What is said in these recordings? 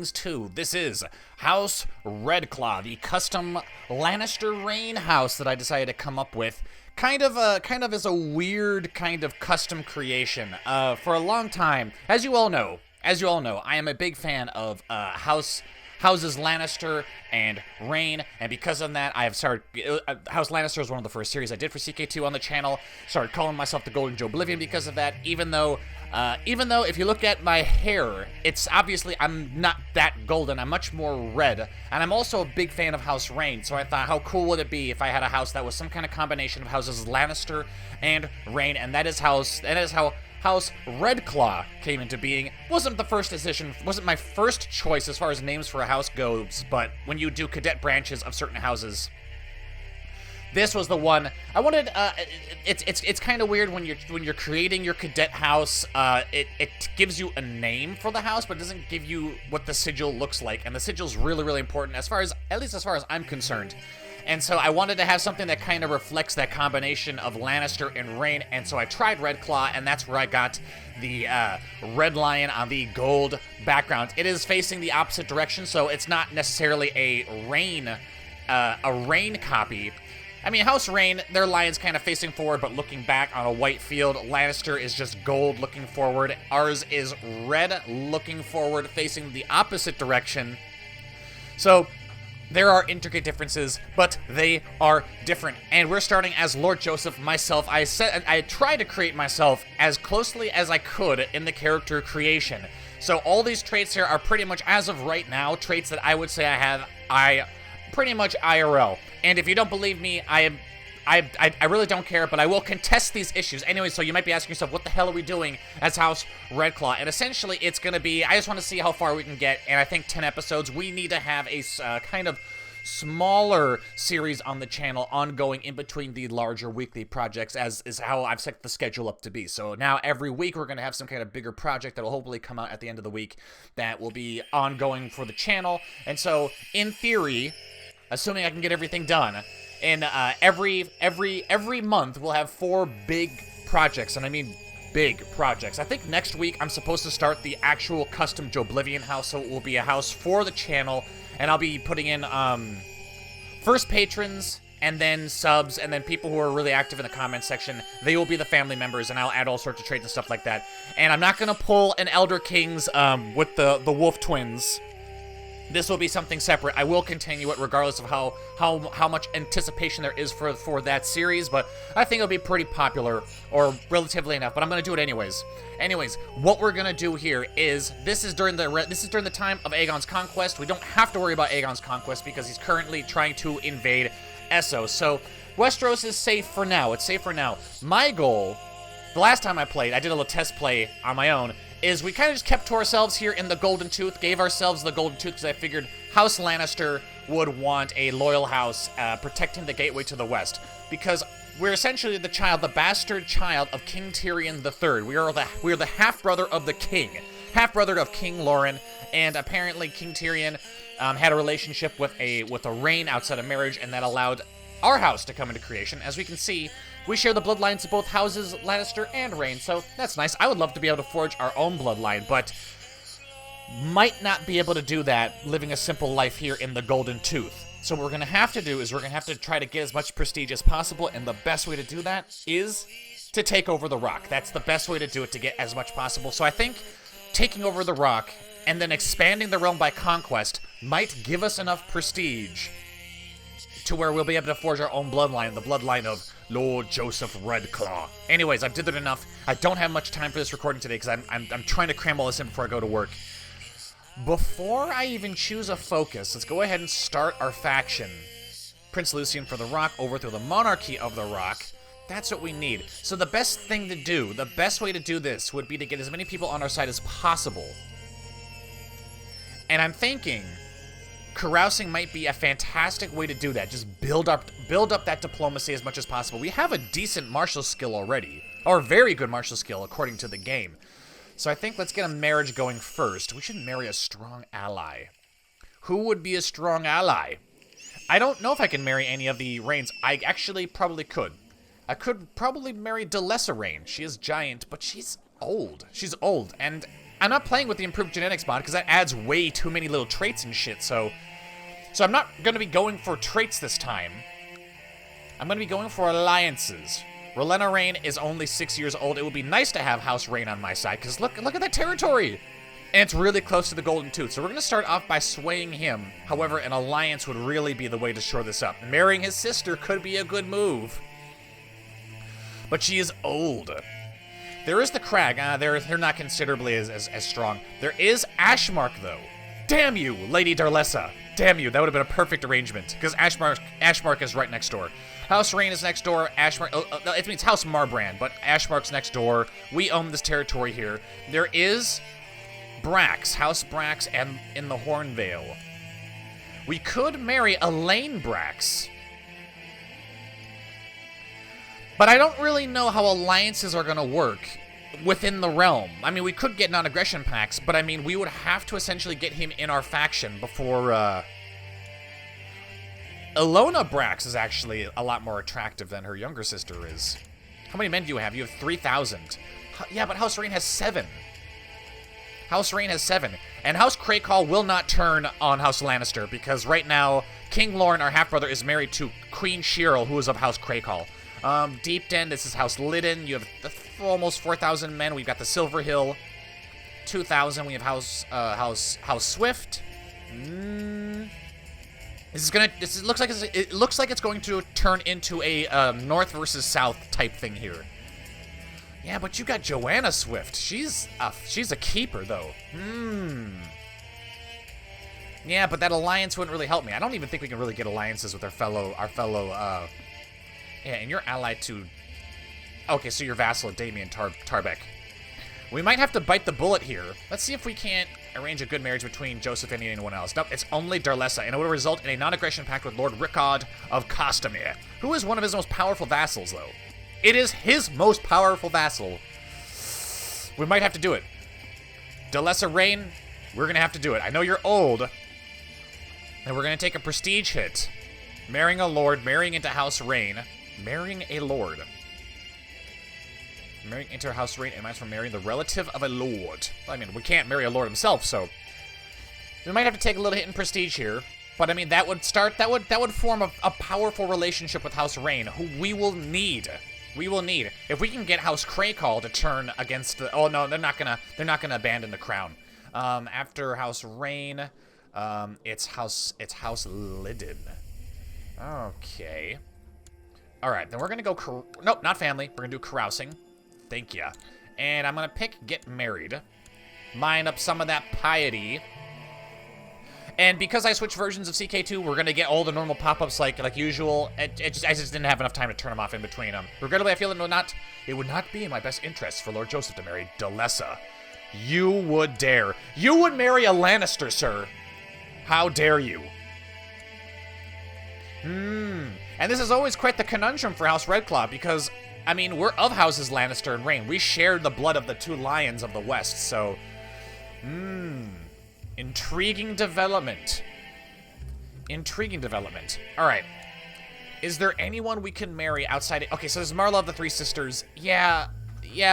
Greetings too. This is House Redclaw, the custom Lannister reign house that I decided to come up with. Kind of as a weird kind of custom creation. For a long time, as you all know, I am a big fan of Houses Lannister and Reyne, and because of that, I have started. House Lannister is one of the first series I did for CK2 on the channel. Started calling myself the Golden Joeblivion because of that. Even though if you look at my hair, it's obviously I'm not that golden. I'm much more red, and I'm also a big fan of House Reyne. So I thought, how cool would it be if I had a house that was some kind of combination of houses Lannister and Reyne, and that is how House Redclaw came into being. Wasn't the first decision, wasn't my first choice as far as names for a house goes, but when you do cadet branches of certain houses, this was the one I wanted. It's kind of weird when you're creating your cadet house. It gives you a name for the house, but it doesn't give you what the sigil looks like, and the sigil's really important at least as far as I'm concerned. And so I wanted to have something that kind of reflects that combination of Lannister and Reyne, and so I tried Redclaw, and that's where I got the red lion on the gold background. It is facing the opposite direction, so it's not necessarily a Reyne copy. I mean, House Reyne, their lion's kind of facing forward but looking back on a white field. Lannister is just gold looking forward. Ours is red looking forward, facing the opposite direction. So there are intricate differences, but they are different. And we're starting as Lord Joseph, myself. I tried to create myself as closely as I could in the character creation. So all these traits here are pretty much, as of right now, traits that I would say I pretty much IRL. And if you don't believe me, I really don't care, but I will contest these issues. Anyway, so you might be asking yourself, what the hell are we doing as House Redclaw? And essentially, it's going to be, I just want to see how far we can get, and I think 10 episodes. We need to have a kind of smaller series on the channel ongoing in between the larger weekly projects, as is how I've set the schedule up to be. So now every week we're going to have some kind of bigger project that will hopefully come out at the end of the week that will be ongoing for the channel. And so, in theory, assuming I can get everything done, and every month we'll have 4 big projects, and I mean big projects. I think next week I'm supposed to start the actual custom Joeblivion house, so it will be a house for the channel, and I'll be putting in first patrons, and then subs, and then people who are really active in the comment section. They will be the family members, and I'll add all sorts of traits and stuff like that. And I'm not gonna pull an Elder Kings with the Wolf Twins. This will be something separate. I will continue it regardless of how much anticipation there is for that series, but I think it'll be pretty popular, or relatively enough, but I'm going to do it anyways. Anyways, what we're going to do here is, this is during the time of Aegon's conquest. We don't have to worry about Aegon's conquest because he's currently trying to invade Essos. So Westeros is safe for now. It's safe for now. My goal, the last time I played, I did a little test play on my own, is we kind of just kept to ourselves here in the Golden Tooth, gave ourselves the Golden Tooth because I figured House Lannister would want a loyal house protecting the gateway to the west, because we're essentially the bastard child of King Tyrion III. We are the half-brother of the king, half-brother of King Lauren, and apparently King Tyrion had a relationship with a Reyne outside of marriage, and that allowed our house to come into creation. As we can see, we share the bloodlines of both houses, Lannister and Reyne, so that's nice. I would love to be able to forge our own bloodline, but might not be able to do that living a simple life here in the Golden Tooth. So what we're going to have to do is we're going to have to try to get as much prestige as possible, and the best way to do that is to take over the Rock. That's the best way to do it, to get as much possible. So I think taking over the Rock and then expanding the realm by conquest might give us enough prestige to where we'll be able to forge our own bloodline, the bloodline of Lord Joseph Redclaw. Anyways, I've dithered enough. I don't have much time for this recording today because I'm trying to cram all this in before I go to work. Before I even choose a focus, let's go ahead and start our faction. Prince Lucien for the Rock, overthrow the monarchy of the Rock. That's what we need. So the best thing to do, the best way to do this would be to get as many people on our side as possible. And I'm thinking carousing might be a fantastic way to do that. Just build up that diplomacy as much as possible. We have a decent martial skill already, or very good martial skill according to the game. So I think let's get a marriage going first. We should marry a strong ally. Who would be a strong ally? I don't know if I can marry any of the Reynes. I actually probably could. I could probably marry Delessa Reyne. She is giant, but she's old. She's old, and I'm not playing with the improved genetics mod because that adds way too many little traits and shit, so I'm not going to be going for traits this time. I'm going to be going for alliances. Rowena Reyne is only 6 years old. It would be nice to have House Reyne on my side, because look at that territory! And it's really close to the Golden Tooth, so we're going to start off by swaying him. However, an alliance would really be the way to shore this up. Marrying his sister could be a good move. But she is old. There is the Crag. They're not considerably as strong. There is Ashmark, though. Damn you, Lady Darlessa. Damn you, that would have been a perfect arrangement, because Ashmark is right next door. House Reyne is next door, Ashmark, it means House Marbrand, but Ashmark's next door. We own this territory here. There is Brax, House Brax, and in the Hornvale. We could marry Elaine Brax. But I don't really know how alliances are going to work within the realm. I mean, we could get non-aggression pacts, but I mean, we would have to essentially get him in our faction before, Ilona Brax is actually a lot more attractive than her younger sister is. How many men do you have? You have 3,000. Yeah, but House Reyne has 7. House Reyne has 7. And House Craycall will not turn on House Lannister, because right now, King Lorne, our half-brother, is married to Queen Cheryl, who is of House Craycall. Deep Den, this is House Lydon. You have almost 4,000 men. We've got the Silver Hill. 2,000. We have House Swift. It looks like it's going to turn into a North versus South type thing here. Yeah, but you got Joanna Swift. She's a keeper though. Yeah, but that alliance wouldn't really help me. I don't even think we can really get alliances with our fellow. Yeah, and you're allied to. Okay, so you're vassal of Damien Tarbeck. We might have to bite the bullet here. Let's see if we can't arrange a good marriage between Joseph and anyone else. Nope, it's only Darlessa, and it would result in a non-aggression pact with Lord Rickard of Castamere, who is one of his most powerful vassals, though. It is his most powerful vassal. We might have to do it. Darlessa Reyne, we're going to have to do it. I know you're old, and we're going to take a prestige hit. Marrying a lord, marrying into House Reyne, marrying a lord. Marrying into House Reyne, and mine's from marrying the relative of a lord. I mean, we can't marry a lord himself, so we might have to take a little hit in prestige here. But I mean, that would form a powerful relationship with House Reyne, who we will need. We will need. If we can get House Craycall to turn against the. Oh no, they're not gonna abandon the crown. After House Reyne, it's House Lydon. Okay. All right, then we're gonna go. Nope, not family. We're gonna do carousing. Thank ya. And I'm gonna pick get married. Mine up some of that piety. And because I switched versions of CK2, we're gonna get all the normal pop-ups like usual. I just didn't have enough time to turn them off in between them. Regrettably, I feel it would not be in my best interest for Lord Joseph to marry Darlessa. You would dare. You would marry a Lannister, sir. How dare you? And this is always quite the conundrum for House Redclaw, because, I mean, we're of Houses Lannister and Reyne. We share the blood of the 2 lions of the West, so... Intriguing development. Intriguing development. Alright. Is there anyone we can marry outside... Okay, so there's Marla of the 3 Sisters. Yeah,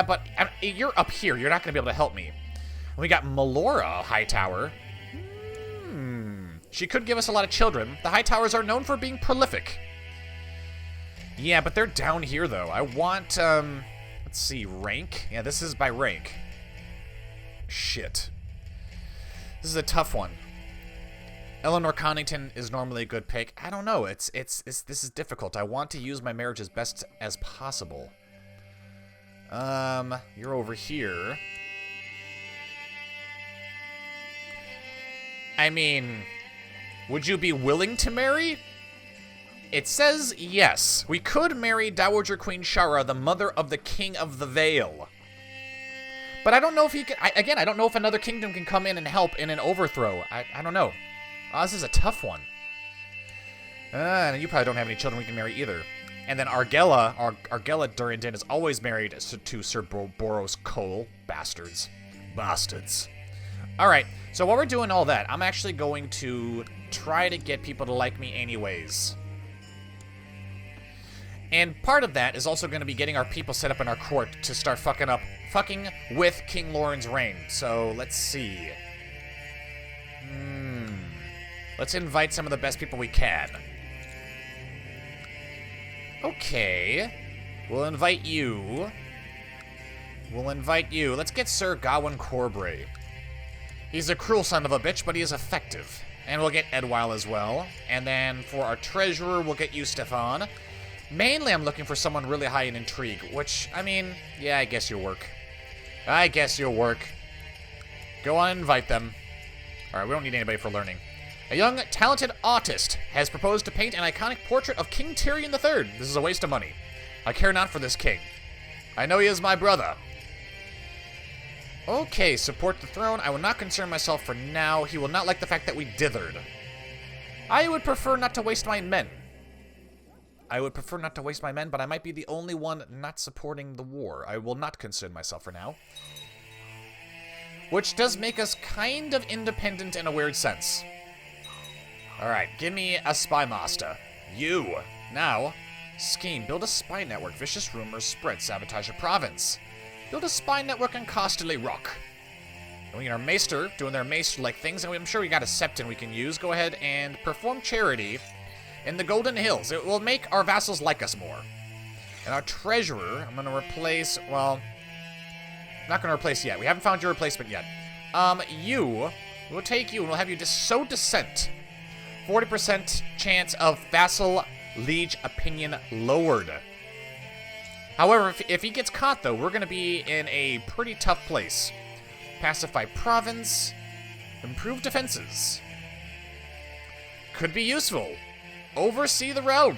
but you're up here. You're not going to be able to help me. We got Melora Hightower. She could give us a lot of children. The Hightowers are known for being prolific. Yeah, but they're down here, though. I want, let's see, rank? Yeah, this is by rank. Shit. This is a tough one. Eleanor Connington is normally a good pick. I don't know. This is difficult. I want to use my marriage as best as possible. You're over here. I mean, would you be willing to marry? It says yes. We could marry Dowager Queen Shara, the mother of the King of the Vale. But I don't know if he can... Again, I don't know if another kingdom can come in and help in an overthrow. I don't know. Oh, this is a tough one. And you probably don't have any children we can marry either. And then Argella Durrandon is always married to Sir Boros Cole. Bastards. Bastards. Alright, so while we're doing all that, I'm actually going to try to get people to like me anyways. And part of that is also going to be getting our people set up in our court to start fucking with King Lauren's reign. So, let's see. Let's invite some of the best people we can. Okay. We'll invite you. Let's get Sir Gawain Corbray. He's a cruel son of a bitch, but he is effective. And we'll get Edwile as well. And then for our treasurer, we'll get you, Stefan. Mainly, I'm looking for someone really high in intrigue, which, I mean, yeah, I guess you'll work. Go on and invite them. Alright, we don't need anybody for learning. A young, talented artist has proposed to paint an iconic portrait of King Tyrion III. This is a waste of money. I care not for this king. I know he is my brother. Okay, support the throne. I will not concern myself for now. He will not like the fact that we dithered. I would prefer not to waste my men. But I might be the only one not supporting the war. I will not concern myself for now. Which does make us kind of independent in a weird sense. Alright, give me a spy master. You. Now, scheme. Build a spy network. Vicious rumors spread. Sabotage a province. Build a spy network on Casterly Rock. And we get our maester doing their maester-like things, and I'm sure we got a septon we can use. Go ahead and perform charity in the Golden Hills. It will make our vassals like us more. And our treasurer, I'm going to replace, well, not going to replace yet. We haven't found your replacement yet. We'll take you and we'll have you sow dissent. 40% chance of vassal liege opinion lowered. However, if he gets caught, though, we're going to be in a pretty tough place. Pacify province. Improve defenses. Could be useful. Oversee the realm.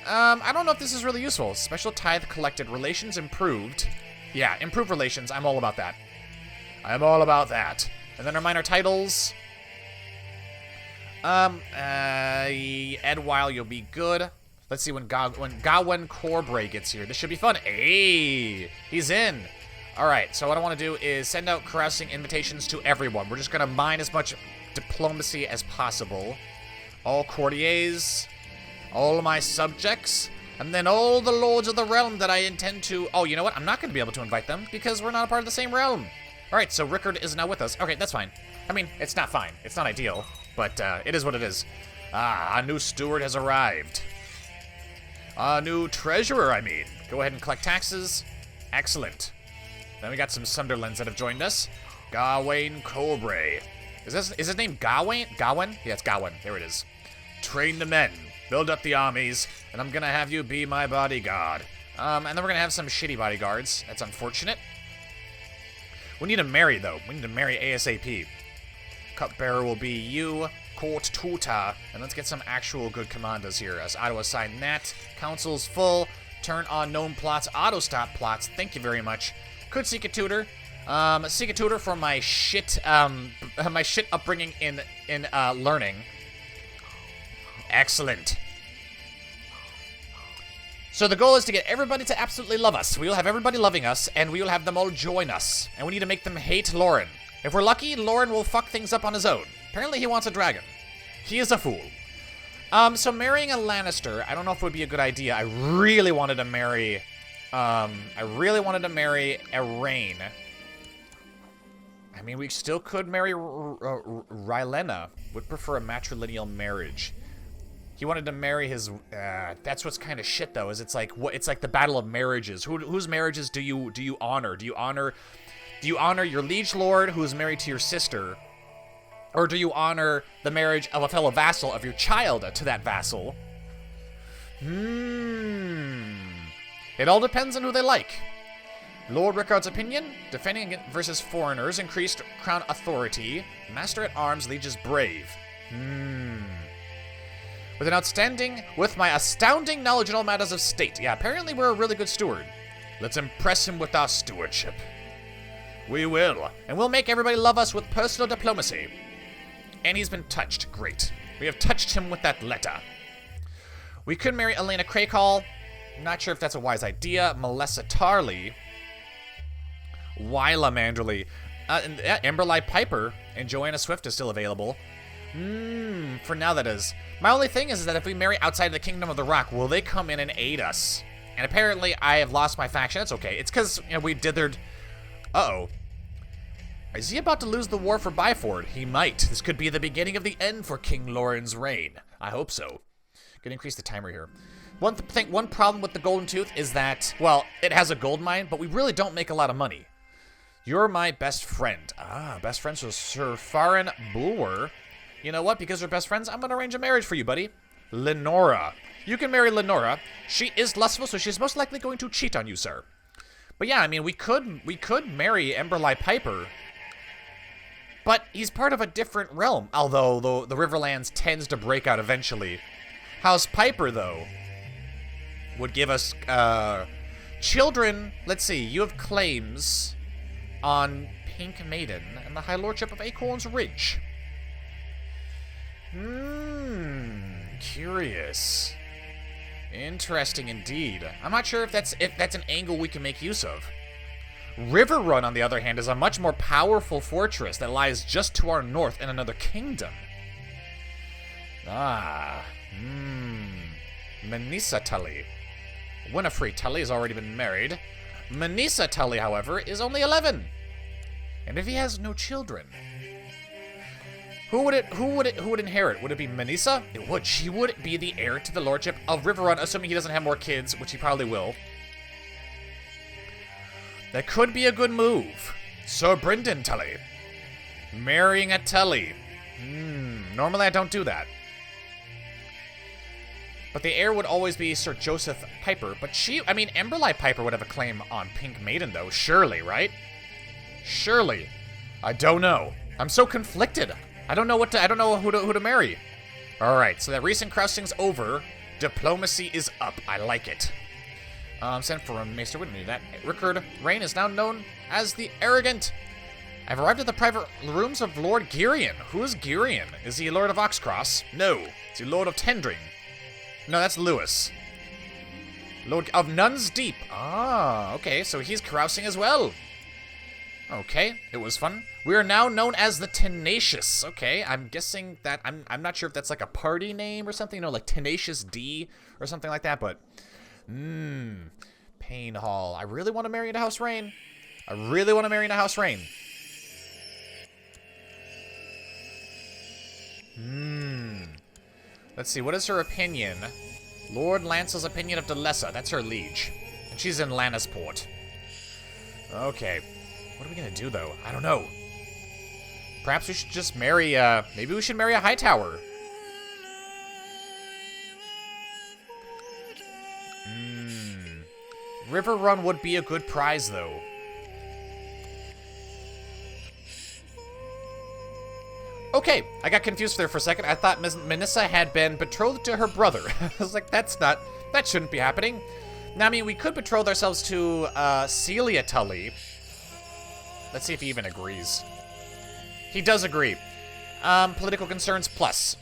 I don't know if this is really useful. Special tithe collected. Relations improved. Yeah, improved relations. I'm all about that. And then our minor titles. Edwile, you'll be good. Let's see when Gawain Corbray gets here. This should be fun. Hey, he's in. All right, so what I want to do is send out carousing invitations to everyone. We're just going to mine as much diplomacy as possible. All courtiers, all my subjects, and then all the lords of the realm that I intend to... Oh, you know what? I'm not going to be able to invite them because we're not a part of the same realm. All right, so Rickard is now with us. Okay, that's fine. I mean, it's not fine. It's not ideal, but it is what it is. Ah, a new steward has arrived. A new treasurer, I mean. Go ahead and collect taxes. Excellent. Then we got some Sunderlands that have joined us. Gawain Corbray. Is his name Gawain? Gawain? Yeah, it's Gawain. There it is. Train the men. Build up the armies. And I'm going to have you be my bodyguard. And then we're going to have some shitty bodyguards. That's unfortunate. We need to marry, though. We need to marry ASAP. Cupbearer will be you. Court tutor. And let's get some actual good commandos here. As auto assign that. Council's full. Turn on known plots. Auto stop plots. Thank you very much. Could seek a tutor. Seek a tutor for my shit upbringing in learning. Excellent. So the goal is to get everybody to absolutely love us. We will have everybody loving us, and we will have them all join us. And we need to make them hate Lauren. If we're lucky, Lauren will fuck things up on his own. Apparently he wants a dragon. He is a fool. So marrying a Lannister, I don't know if it would be a good idea. I really wanted to marry a Reyne. I mean, we still could marry Rylena. Would prefer a matrilineal marriage. He wanted to marry his. That's what's kind of shit, though. Is it's like the battle of marriages. Whose marriages do you honor? Do you honor your liege lord who is married to your sister, or do you honor the marriage of a fellow vassal of your child to that vassal? It all depends on who they like. Lord Rickard's opinion, defending versus foreigners, increased crown authority. Master at arms, lieges brave. With my astounding knowledge in all matters of state. Yeah, apparently we're a really good steward. Let's impress him with our stewardship. We will, and we'll make everybody love us with personal diplomacy. And he's been touched. Great. We have touched him with that letter. We could marry Elena Crakehall. Not sure if that's a wise idea. Melissa Tarley. Wyla Manderley. Emberlie Piper and Joanna Swift is still available. For now, that is. My only thing is that if we marry outside the Kingdom of the Rock, will they come in and aid us? And apparently, I have lost my faction. That's okay. It's because, you know, we dithered... Uh-oh. Is he about to lose the war for Byford? He might. This could be the beginning of the end for King Lauren's reign. I hope so. Gonna increase the timer here. One problem with the Golden Tooth is that, well, it has a gold mine, but we really don't make a lot of money. You're my best friend. Ah, best friends with Sir Farin Bulwer. You know what? Because we're best friends, I'm gonna arrange a marriage for you, buddy. Lenora. You can marry Lenora. She is lustful, so she's most likely going to cheat on you, sir. But yeah, I mean, we could marry Emberlie Piper. But he's part of a different realm, although the Riverlands tends to break out eventually. House Piper, though, would give us children. Let's see, you have claims on Pink Maiden and the High Lordship of Acorn's Ridge. Curious. Interesting indeed. I'm not sure if that's an angle we can make use of. Riverrun, on the other hand, is a much more powerful fortress that lies just to our north in another kingdom. Manisa Tully. Winifred Tully has already been married. Manisa Tully, however, is only 11. And if he has no children, who would inherit? Would it be Manisa? It would. She would be the heir to the lordship of Riverrun, assuming he doesn't have more kids, which he probably will. That could be a good move. Sir Brendan Tully. Marrying a Tully. Normally I don't do that. But the heir would always be Sir Joseph Piper. But Emberlie Piper would have a claim on Pink Maiden, though. Surely, right? Surely. I don't know. I'm so conflicted. I don't know who to marry. Alright, so that recent crossing's over. Diplomacy is up. I like it. Sent for a maester. Wouldn't do that. Rickard Reyne is now known as the Arrogant. I've arrived at the private rooms of Lord Girion. Who is Girion? Is he Lord of Oxcross? No. Is he Lord of Tendring? No, that's Lewis. Lord of Nuns Deep. Ah, okay, so he's carousing as well. Okay, it was fun. We are now known as the Tenacious. Okay, I'm guessing that, I'm not sure if that's like a party name or something, you know, like Tenacious D or something like that, but... Pain Hall. I really want to marry into House Reyne. Let's see, what is her opinion? Lord Lancel's opinion of Delessa. That's her liege. And she's in Lannisport. Okay. What are we gonna do, though? I don't know. Perhaps we should just marry, maybe we should marry a Hightower. Riverrun would be a good prize, though. Okay, I got confused there for a second. I thought Manisa had been betrothed to her brother. I was like, that shouldn't be happening. Now, I mean, we could betroth ourselves to Celia Tully. Let's see if he even agrees. He does agree. Political concerns plus.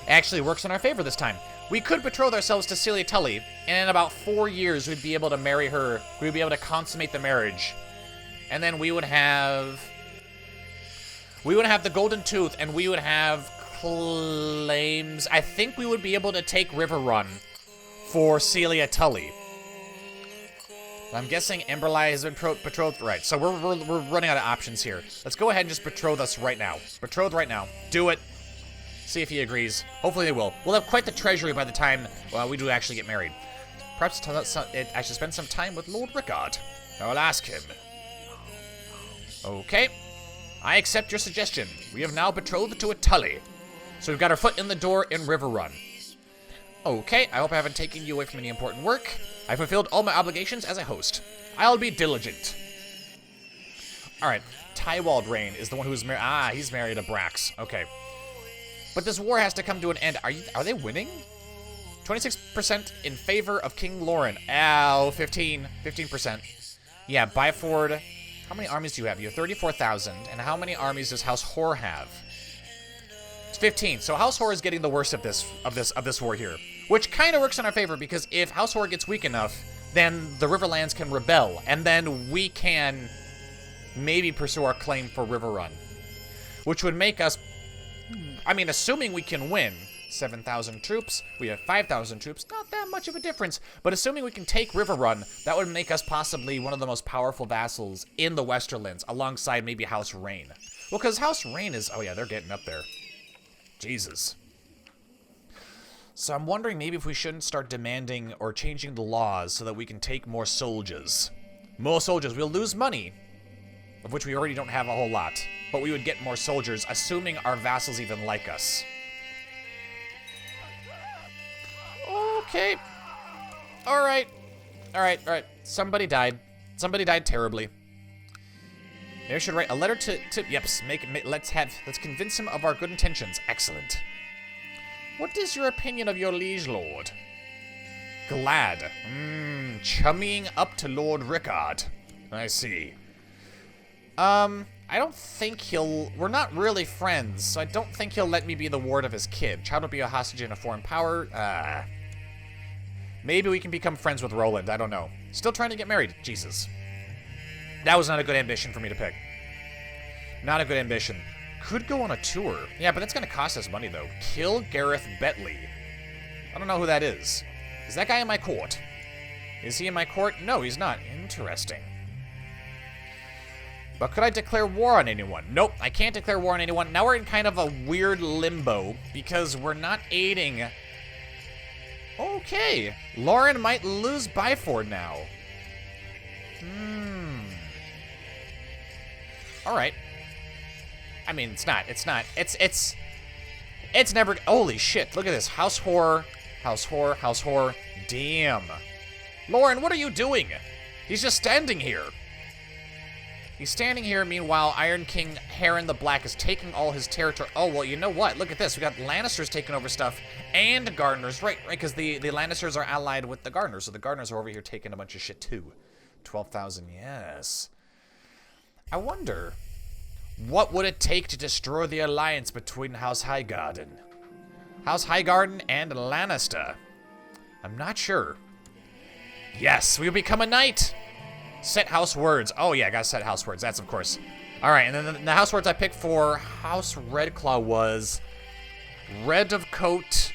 Actually works in our favor this time. We could betroth ourselves to Celia Tully, and in about 4 years, we'd be able to marry her. We'd be able to consummate the marriage. And then we would have the Golden Tooth, and we would have claims. I think we would be able to take Riverrun for Celia Tully. I'm guessing Emberlie has been betrothed. Right, so we're running out of options here. Let's go ahead and just betroth us right now. Betroth right now. Do it. See if he agrees. Hopefully they will. We'll have quite the treasury by the time we do actually get married. Perhaps I should spend some time with Lord Rickard. I'll ask him. Okay. I accept your suggestion. We have now betrothed to a Tully. So we've got our foot in the door in Riverrun. Okay, I hope I haven't taken you away from any important work. I fulfilled all my obligations as a host. I'll be diligent. Alright, Tywald Reyne is the one who's married. Ah, he's married to Brax. Okay. But this war has to come to an end. Are they winning? 26% in favor of King Lauren. Ow, 15%. Yeah, Byford. How many armies do you have? You have 34,000. And how many armies does House Hoare have? It's 15. So House Hoare is getting the worst of this war here, which kind of works in our favor because if House Hoare gets weak enough, then the Riverlands can rebel, and then we can maybe pursue our claim for Riverrun, which would make us. I mean, assuming we can win. 7,000 troops, we have 5,000 troops, not that much of a difference, but assuming we can take River Run, that would make us possibly one of the most powerful vassals in the Westerlands, alongside maybe House Reyne. Well, because House Reyne is, oh yeah, they're getting up there. Jesus. So I'm wondering maybe if we shouldn't start demanding or changing the laws so that we can take more soldiers. More soldiers, we'll lose money, of which we already don't have a whole lot, but we would get more soldiers, assuming our vassals even like us. Okay. Alright. Alright. Somebody died. Somebody died terribly. Maybe I should write a letter to Yeps. Let's convince him of our good intentions. Excellent. What is your opinion of your liege lord? Glad. Chummying up to Lord Rickard. I see. I don't think we're not really friends, so I don't think he'll let me be the ward of his kid. Child will be a hostage in a foreign power. Maybe we can become friends with Roland. I don't know. Still trying to get married. Jesus. That was not a good ambition for me to pick. Not a good ambition. Could go on a tour. Yeah, but that's going to cost us money, though. Kill Gareth Betley. I don't know who that is. Is that guy in my court? Is he in my court? No, he's not. Interesting. But could I declare war on anyone? Nope, I can't declare war on anyone. Now we're in kind of a weird limbo because we're not aiding. Okay, Lauren might lose Byford now. All right. I mean, it's never, holy shit, look at this. House whore. Damn. Lauren, what are you doing? He's just standing here. He's standing here, meanwhile, Iron King Heron the Black is taking all his territory. Oh, well, you know what? Look at this. We got Lannisters taking over stuff and Gardeners. Right, because the Lannisters are allied with the Gardeners, so the Gardeners are over here taking a bunch of shit, too. 12,000, yes. I wonder, what would it take to destroy the alliance between House Highgarden? House Highgarden and Lannister. I'm not sure. Yes, we'll become a knight! Set house words. Oh, yeah, I gotta set house words. That's, of course. All right, and then the house words I picked for House Redclaw was red of coat,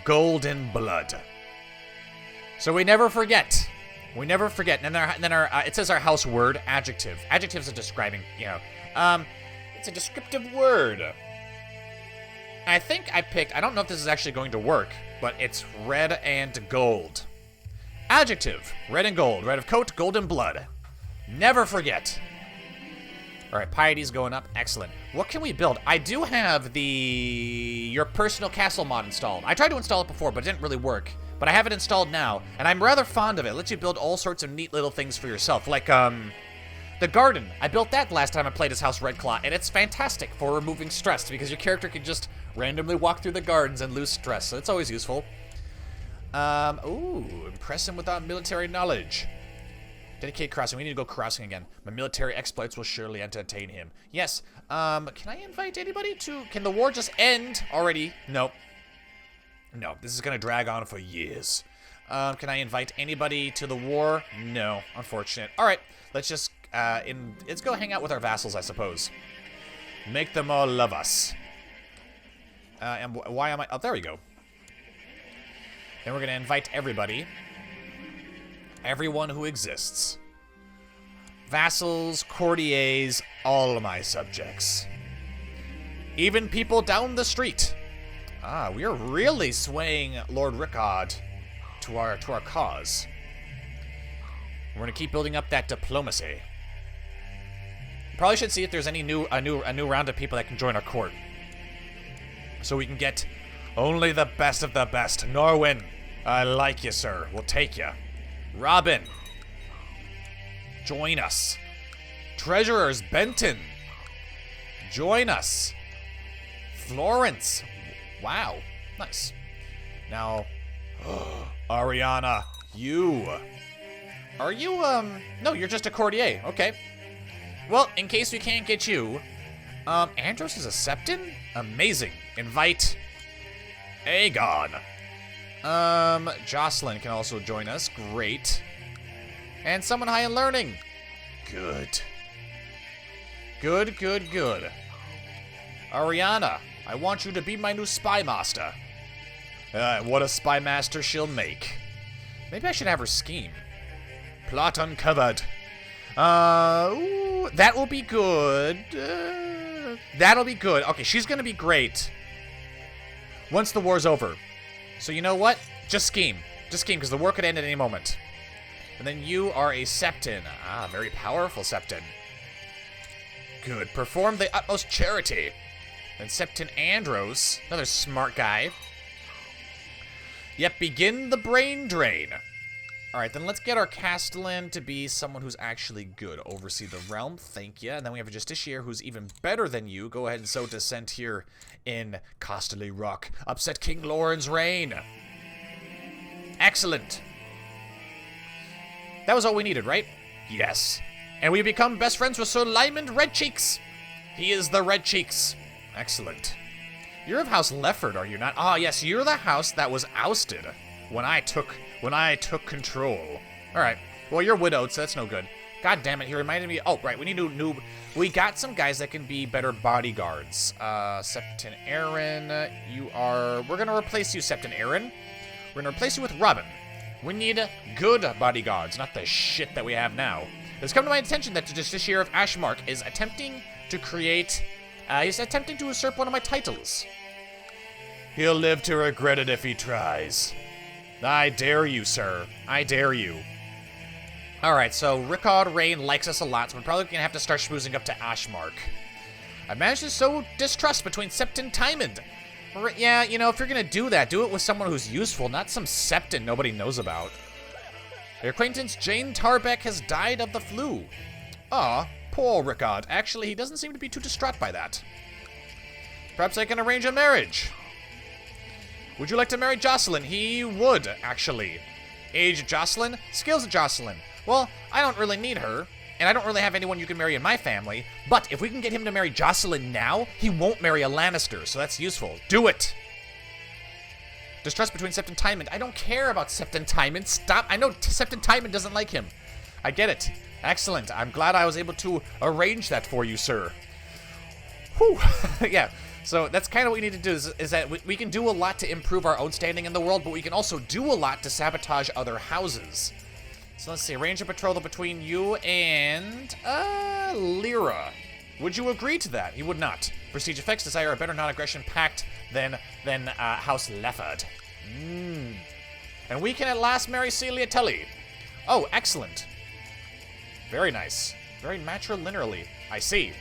golden blood. So we never forget. And then our it says our house word, adjective. Adjectives are describing, it's a descriptive word. I think I picked, I don't know if this is actually going to work, but it's red and gold. Adjective, red and gold. Red of coat, golden blood. Never forget. All right, piety's going up. Excellent. What can we build? I do have your personal castle mod installed. I tried to install it before, but it didn't really work. But I have it installed now, and I'm rather fond of it. It lets you build all sorts of neat little things for yourself, like the garden. I built that last time I played as House Redclaw, and it's fantastic for removing stress because your character can just randomly walk through the gardens and lose stress, so it's always useful. Impress him without military knowledge. Dedicate crossing. We need to go crossing again. My military exploits will surely entertain him. Yes. Can I invite anybody to... Can the war just end already? No. No, this is gonna drag on for years. Can I invite anybody to the war? No, unfortunate. All right, let's just, let's go hang out with our vassals, I suppose. Make them all love us. And why am I... Oh, there we go. Then we're going to invite everybody. Everyone who exists. Vassals, courtiers, all my subjects. Even people down the street. Ah, we are really swaying Lord Rickard to our cause. We're going to keep building up that diplomacy. Probably should see if there's any a new round of people that can join our court. So we can get only the best of the best. Norwin, I like you, sir. We'll take you. Robin, join us. Treasurers, Benton, join us. Florence, wow, nice. Now, Ariana, are you, no, you're just a courtier, okay. Well, in case we can't get you, Andros is a Septon? Amazing. Invite Aegon. Jocelyn can also join us. Great. And someone high in learning. Good. Good, good, good. Ariana, I want you to be my new spy master. What a spy master she'll make. Maybe I should have her scheme. Plot uncovered. Ooh, that will be good. That'll be good. Okay, she's gonna be great once the war's over. So you know what? Just scheme. Just scheme, because the war could end at any moment. And then you are a Septon. Ah, very powerful Septon. Good. Perform the utmost charity. Then Septon Andros, another smart guy. Yep, begin the brain drain. Alright, then let's get our Castellan to be someone who's actually good. Oversee the realm, thank you. And then we have a Justiciar who's even better than you. Go ahead and sow dissent here in Casterly Rock. Upset King Lauren's reign. Excellent. That was all we needed, right? Yes. And we become best friends with Sir Lyman Redcheeks. He is the Redcheeks. Excellent. You're of House Lefford, are you not? Ah, yes, you're the house that was ousted when I took control. All right. Well, you're widowed, so that's no good. God damn it, he reminded me. Oh, right, we need to we got some guys that can be better bodyguards. Septon Aaron, we're gonna replace you, Septon Aaron. We're gonna replace you with Robin. We need good bodyguards, not the shit that we have now. It's come to my attention that the Justiciar of Ashmark is attempting to create... he's attempting to usurp one of my titles. He'll live to regret it if he tries. I dare you, sir. I dare you. Alright, so Rickard Reyne likes us a lot, so we're probably gonna have to start schmoozing up to Ashmark. I managed to sow distrust between Sept and Tymond. Yeah, you know, if you're gonna do that, do it with someone who's useful, not some Septon nobody knows about. Your acquaintance Jane Tarbeck has died of the flu. Aw, poor Rickard. Actually, he doesn't seem to be too distraught by that. Perhaps I can arrange a marriage. Would you like to marry Jocelyn? He would, actually. Age of Jocelyn? Skills of Jocelyn. Well, I don't really need her, and I don't really have anyone you can marry in my family, but if we can get him to marry Jocelyn now, he won't marry a Lannister, so that's useful. Do it! Distrust between Sept and Tymond. I don't care about Sept and Tymond. Stop. I know Sept and Tymond doesn't like him. I get it. Excellent. I'm glad I was able to arrange that for you, sir. Whew. Yeah. So that's kind of what we need to do, is that we can do a lot to improve our own standing in the world, but we can also do a lot to sabotage other houses. So let's see. Arrange a betrothal between you and Lyra. Would you agree to that? He would not. Prestige effects desire a better non-aggression pact than House Lefford. And we can at last marry Celia Tully. Oh, excellent. Very nice. Very matrilinearly. I see.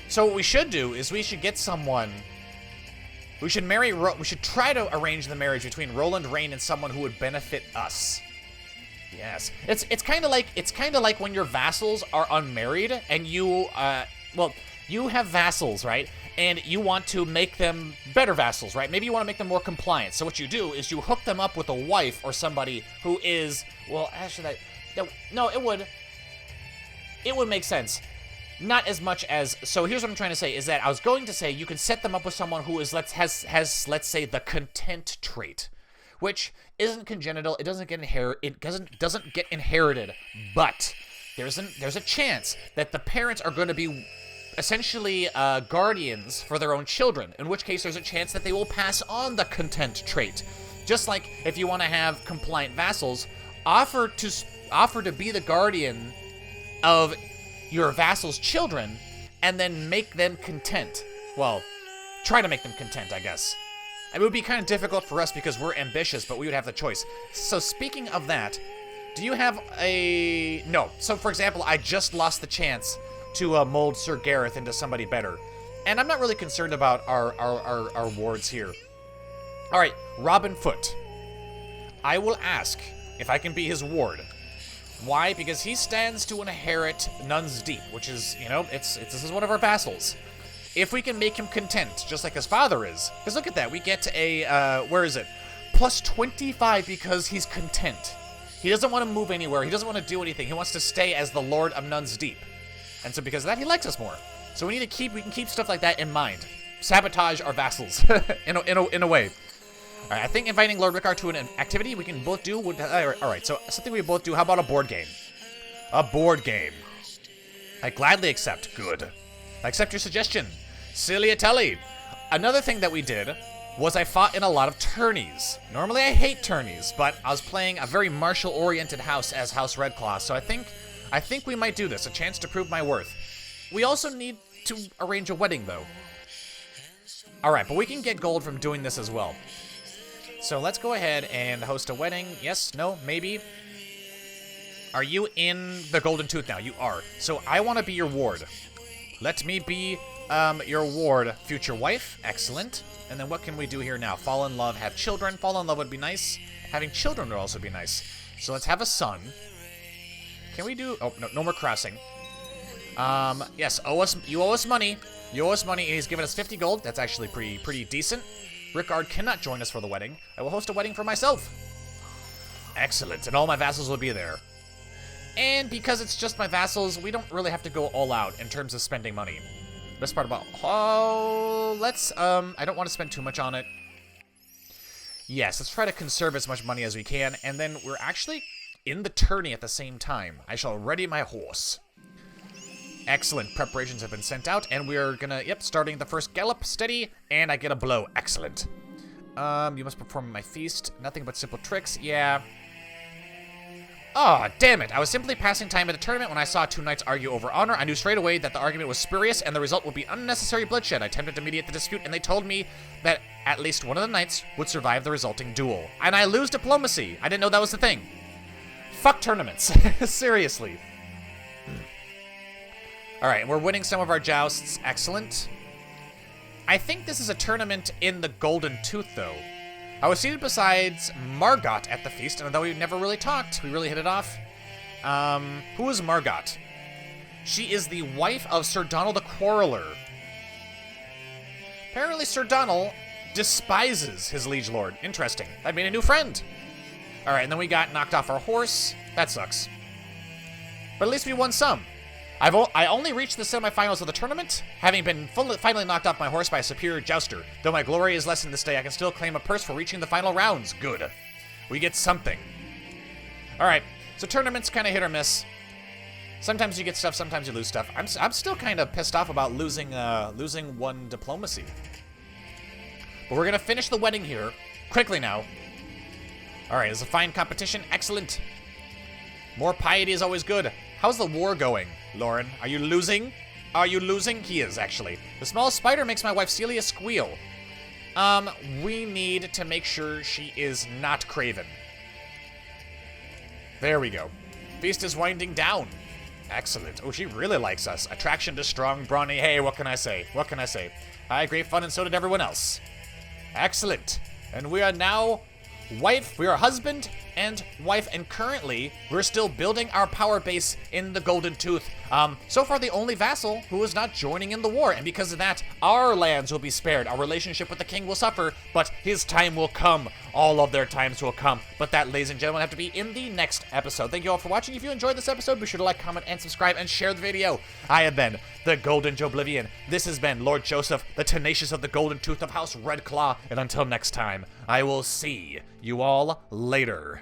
So what we should do is we should get someone. We should we should try to arrange the marriage between Roland Reyne and someone who would benefit us. Yes, it's kind of like when your vassals are unmarried and you you have vassals, right? And you want to make them better vassals, right? Maybe you want to make them more compliant. So what you do is you hook them up with a wife or somebody who is, well, actually, no, it would make sense. Not as much as, so here's what I'm trying to say, is that I was going to say you can set them up with someone who is, has let's say, the content trait, which isn't congenital, it doesn't get doesn't get inherited, but there's a chance that the parents are going to be essentially guardians for their own children, in which case there's a chance that they will pass on the content trait. Just like if you want to have compliant vassals, offer to be the guardian of your vassal's children, and then make them content. Well, try to make them content, I guess. It would be kind of difficult for us because we're ambitious, but we would have the choice. So speaking of that, do you have a... No. So for example, I just lost the chance to mold Sir Gareth into somebody better. And I'm not really concerned about our wards here. All right, Robin Foot. I will ask if I can be his ward. Why? Because he stands to inherit Nun's Deep, which is, you know, this is one of our vassals. If we can make him content, just like his father is. Because look at that, we get a, where is it? Plus 25 because he's content. He doesn't want to move anywhere. He doesn't want to do anything. He wants to stay as the Lord of Nun's Deep. And so because of that, he likes us more. So we can keep stuff like that in mind. Sabotage our vassals, in a way. All right, I think inviting Lord Rickard to an activity we can both do would... all right, so something we both do. How about a board game? A board game. I gladly accept. Good. I accept your suggestion. Ciliatelli. Another thing that we did was I fought in a lot of tourneys. Normally I hate tourneys, but I was playing a very martial-oriented house as House Redclaw, so I think we might do this, a chance to prove my worth. We also need to arrange a wedding, though. Alright, but we can get gold from doing this as well. So let's go ahead and host a wedding. Yes, no, maybe. Are you in the Golden Tooth now? You are. So I want to be your ward. Let me be your ward, future wife. Excellent. And then what can we do here now? Fall in love, have children. Fall in love would be nice. Having children would also be nice. So let's have a son. Can we do... Oh, no more crossing. Yes, you owe us money. You owe us money, and he's given us 50 gold. That's actually pretty decent. Rickard cannot join us for the wedding. I will host a wedding for myself. Excellent, and all my vassals will be there. And because it's just my vassals, we don't really have to go all out in terms of spending money. Best part about... Oh, let's... I don't want to spend too much on it. Yes, let's try to conserve as much money as we can, and then we're actually in the tourney at the same time. I shall ready my horse. Excellent. Preparations have been sent out, and we are gonna, starting the first gallop. Steady, and I get a blow. Excellent. You must perform my feast. Nothing but simple tricks. Yeah. Oh, damn it. I was simply passing time at a tournament when I saw two knights argue over honor. I knew straight away that the argument was spurious, and the result would be unnecessary bloodshed. I attempted to mediate the dispute, and they told me that at least one of the knights would survive the resulting duel. And I lose diplomacy. I didn't know that was the thing. Fuck tournaments. Seriously. Alright, we're winning some of our jousts. Excellent. I think this is a tournament in the Golden Tooth, though. I was seated beside Margot at the feast, and although we never really talked, we really hit it off. Who is Margot? She is the wife of Sir Donald the Quarreler. Apparently Sir Donald despises his liege lord. Interesting. I made a new friend. Alright, and then we got knocked off our horse. That sucks. But at least we won some. I only reached the semifinals of the tournament, having been finally knocked off my horse by a superior jouster. Though my glory is lessened this day, I can still claim a purse for reaching the final rounds. Good. We get something. Alright, so tournaments kind of hit or miss. Sometimes you get stuff, sometimes you lose stuff. I'm still kind of pissed off about losing one diplomacy. But we're going to finish the wedding here, quickly now. Alright, it's a fine competition. Excellent. More piety is always good. How's the war going, Lauren? Are you losing? Are you losing? He is, actually. The small spider makes my wife Celia squeal. We need to make sure she is not craven. There we go. Feast is winding down. Excellent. Oh, she really likes us. Attraction to strong, brawny. Hey, what can I say? What can I say? I had great fun, and so did everyone else. Excellent. And we are now wife, we are husband and wife, and currently we're still building our power base in the Golden Tooth. So far the only vassal who is not joining in the war, and because of that, our lands will be spared. Our relationship with the king will suffer, but his time will come. All of their times will come. But that, ladies and gentlemen, have to be in the next episode. Thank you all for watching. If you enjoyed this episode, be sure to like, comment, and subscribe, and share the video. I have been the Golden Joeblivion. This has been Lord Joseph, the tenacious of the Golden Tooth of House Redclaw, and until next time, I will see you all later.